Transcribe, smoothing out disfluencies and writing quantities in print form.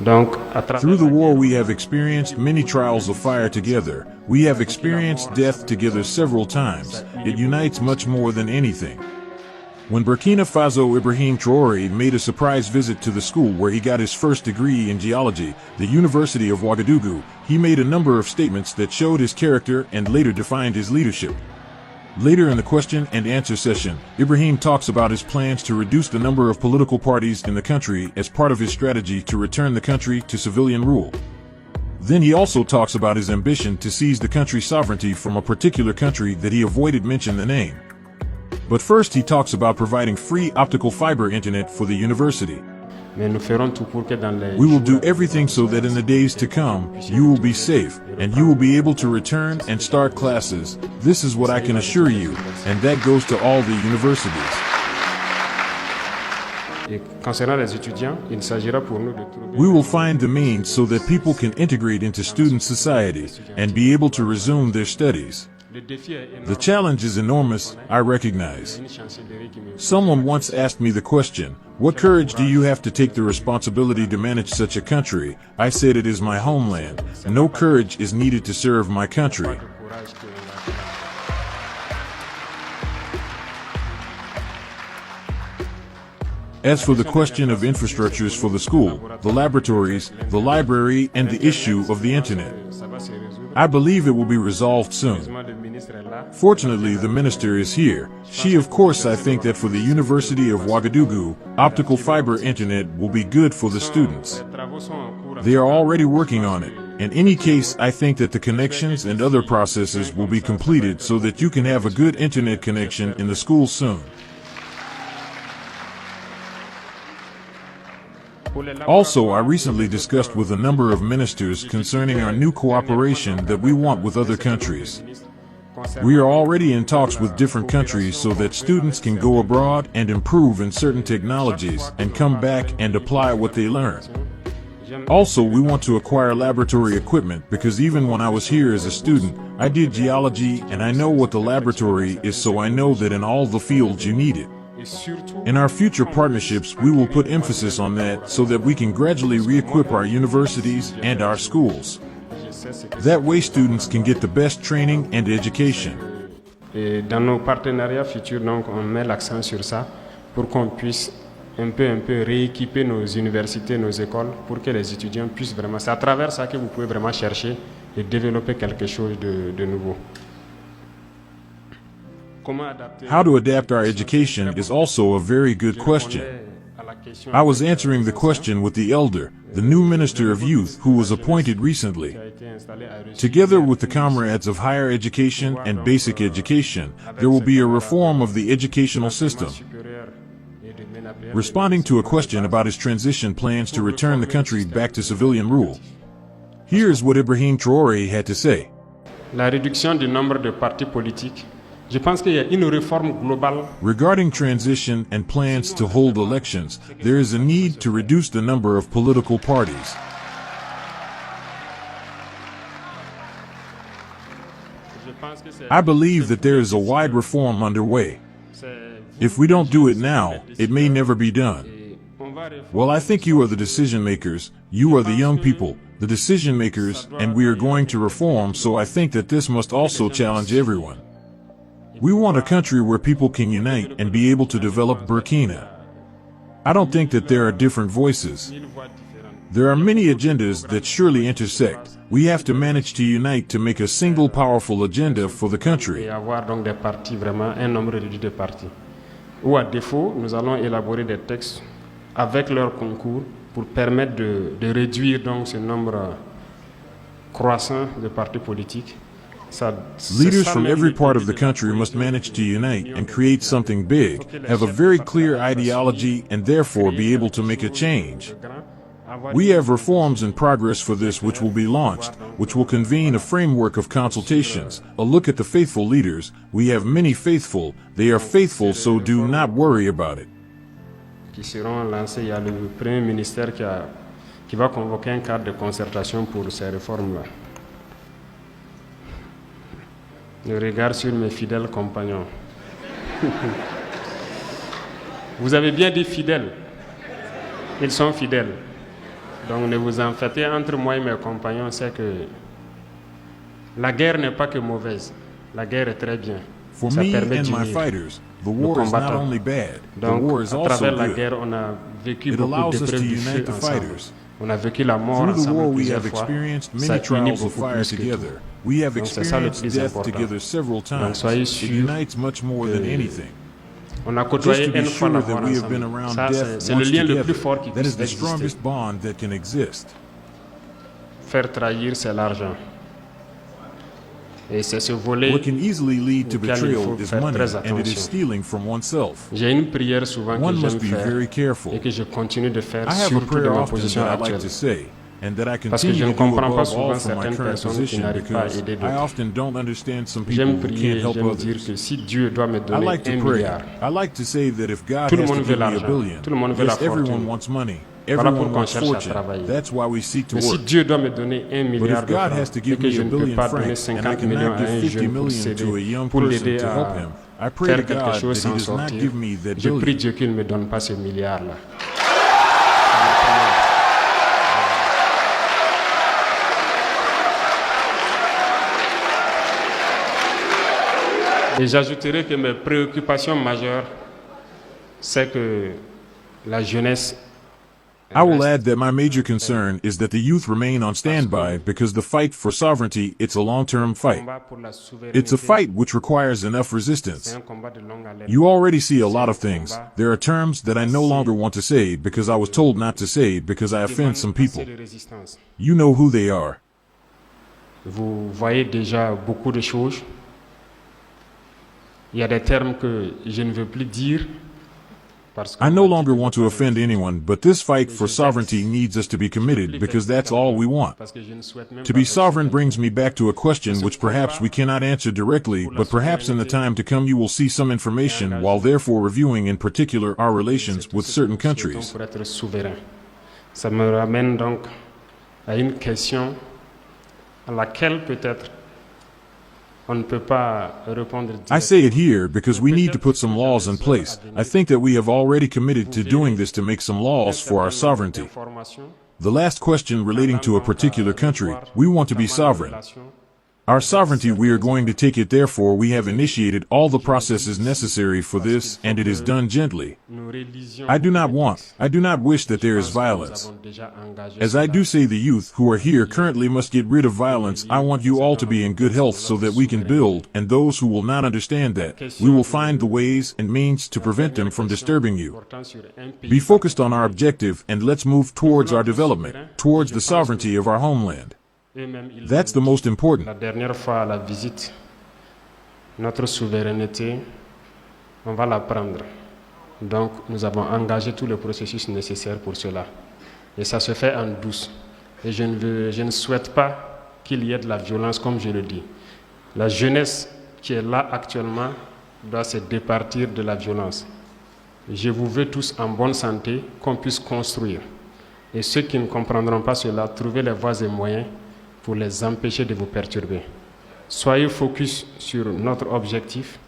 Through the war we have experienced many trials of fire together. We have experienced death together several times. It unites much more than anything. When Burkina Faso Ibrahim Traoré made a surprise visit to the school where he got his first degree in geology, the University of Ouagadougou, he made a number of statements that showed his character and later defined his leadership. Later in the question and answer session, Ibrahim talks about his plans to reduce the number of political parties in the country as part of his strategy to return the country to civilian rule. Then he also talks about his ambition to seize the country's sovereignty from a particular country that he avoided mentioning the name. But first he talks about providing free optical fiber internet for the university. We will do everything so that in the days to come, you will be safe, and you will be able to return and start classes. This is what I can assure you, and that goes to all the universities. We will find the means so that people can integrate into student society and be able to resume their studies. The challenge is enormous, I recognize. Someone once asked me the question, what courage do you have to take the responsibility to manage such a country? I said it is my homeland. No courage is needed to serve my country. As for the question of infrastructures for the school, the laboratories, the library, and the issue of the internet, I believe it will be resolved soon. Fortunately, the minister is here. She, of course, I think that for the University of Ouagadougou, optical fiber internet will be good for the students. They are already working on it. In any case, I think that the connections and other processes will be completed so that you can have a good internet connection in the school soon. Also, I recently discussed with a number of ministers concerning our new cooperation that we want with other countries. We are already in talks with different countries so that students can go abroad and improve in certain technologies and come back and apply what they learn. Also, we want to acquire laboratory equipment because even when I was here as a student, I did geology and I know what the laboratory is, so I know that in all the fields you need it. In our future partnerships, we will put emphasis on that so that we can gradually re-equip our universities and our schools. That way students can get the best training and education. Dans nos partenariats futurs, donc, on met l'accent sur ça pour qu'on puisse un peu rééquiper nos universités, nos écoles, pour que les étudiants puissent vraiment... C'est à travers ça que vous pouvez vraiment chercher et développer quelque chose de nouveau. How to adapt our education is also a very good question. I was answering the question with the elder, the new Minister of Youth who was appointed recently. Together with the comrades of higher education and basic education, there will be a reform of the educational system. Responding to a question about his transition plans to return the country back to civilian rule, here's what Ibrahim Traoré had to say. La réduction du nombre de partis politiques. Je pense qu'il y a une réforme globale. Regarding transition and plans to hold elections, there is a need to reduce the number of political parties. I believe that there is a wide reform underway. If we don't do it now, it may never be done. Well, I think you are the decision makers, you are the young people, the decision makers, and we are going to reform, so I think that this must also challenge everyone. We want a country where people can unite and be able to develop Burkina. I don't think that there are different voices. There are many agendas that surely intersect. We have to manage to unite to make a single powerful agenda for the country. Avoir donc des partis, vraiment un nombre réduit de partis. Ou à défaut, nous allons élaborer des textes avec leur concours pour permettre de réduire donc ce nombre croissant de partis politiques. Leaders from every part of the country must manage to unite and create something big, have a very clear ideology, and therefore be able to make a change. We have reforms in progress for this which will be launched, which will convene a framework of consultations. A look at the faithful leaders. We have many faithful. They are faithful, so do not worry about it. Qui seront lancés, il y a le Premier ministère qui va convoquer un cadre de concertation pour ces réformes-là. Je regarde sur mes fidèles compagnons. Vous avez bien dit fidèles. Ils sont fidèles. Donc ne vous en faites pas. Entre moi et mes compagnons, c'est que la guerre n'est pas que mauvaise. La guerre est très bien. For Ça me permet and my d'unir fighters, the nos war is not combattants. only bad, the Donc, war is à also travers la good. guerre, on a vécu It beaucoup allows us to d'épreuves du feu unite the ensemble. fighters. On a vécu la mort Through the war, ensemble we plusieurs have fois. experienced Ça many unit trials of beaucoup fire plus que tout. together. We have Donc, c'est ça le experienced plus death important. together several Donc, times. soyez It sûrs unites much more than que anything. On a Just côtoyé to be une fois sure la that mort we have been ensemble. around Ça, death c'est le once lien le together, plus fort qui that is puisse the exister. strongest bond that can exist. Faire trahir, c'est l'argent. Et c'est ce volet. What can easily lead to auquel il betrayal faut is faire money, très and it is attention. stealing from oneself. J'ai une prière souvent One que must j'aime be faire very careful. et que je continue de faire I have a surtout de prayer ma often position that I like actuelle. to say, and that I Parce que continue je ne to do comprends pas above souvent all from my certaines current personnes qui position n'arrivent pas à because aider I d'autres. often don't understand some people J'aime who prier, can't help j'aime dire others. que si Dieu doit me I donner like to 1 pray. milliard, I like to say that if God Tout le has to monde give veut me a l'argent. billion, Tout le monde veut yes, la everyone fortune. wants money. Voilà Everyone pourquoi on wants cherche à fortune. travailler. That's why we seek to mais si work. Dieu doit me donner 1 But milliard if de God francs has to et give que me je a ne peux billion pas donner francs and I 50 millions cannot à un give 50 jeune pour million l'aider, to a young pour person l'aider to help him, I à pray to faire quelque God chose that He sans does not sortir, give me that je prie billion. Dieu qu'il ne me donne pas ce milliard-là. Et j'ajouterai que mes préoccupations majeures, c'est que la jeunesse I will add that my major concern is that the youth remain on standby because the fight for sovereignty, it's a long-term fight. combat pour la souveraineté. It's a fight which requires enough C'est resistance. un combat de longue haleine. You already see a lot of things. There are terms that I no longer want to say because I was told not to say because I offend some people. Assez de résistance. You know who they are. Vous voyez déjà beaucoup de choses. Il y a des termes que je ne veux plus dire parce que I no longer want to offend anyone, but this fight for sovereignty needs us to be committed because that's all we want. parce que je ne souhaite même To pas be que sovereign ce- brings me back to a question which perhaps we cannot answer directly, but perhaps in the time to come you will see some information while therefore reviewing in particular our relations with certain countries. pour être souverain. Ça me ramène donc à une question à laquelle peut-être on ne peut pas répondre I directement. say it here because we need to put some laws in place. I think that we have already committed to doing this to make some laws for our sovereignty. Information. The last question relating to a particular country, we want to be sovereign. Our sovereignty, we are going to take it, therefore we have initiated all the processes necessary for this, and it is done gently. I do not wish that there is violence. As I do say, the youth who are here currently must get rid of violence. I want you all to be in good health so that we can build, and those who will not understand that, we will find the ways and means to prevent them from disturbing you. Be focused on our objective, and let's move towards our development, towards the sovereignty of our homeland. That's the most important. La dernière fois à la visite, notre souveraineté, on va la prendre. Donc, nous avons engagé tout le processus nécessaire pour cela. Et ça se fait en douce. Et je ne souhaite pas qu'il y ait de la violence, comme je le dis. La jeunesse qui est là actuellement doit se départir de la violence. Je vous veux tous en bonne santé, qu'on puisse construire. Et ceux qui ne comprendront pas cela, trouvez les voies et moyens pour les empêcher de vous perturber. Soyez focus sur notre objectif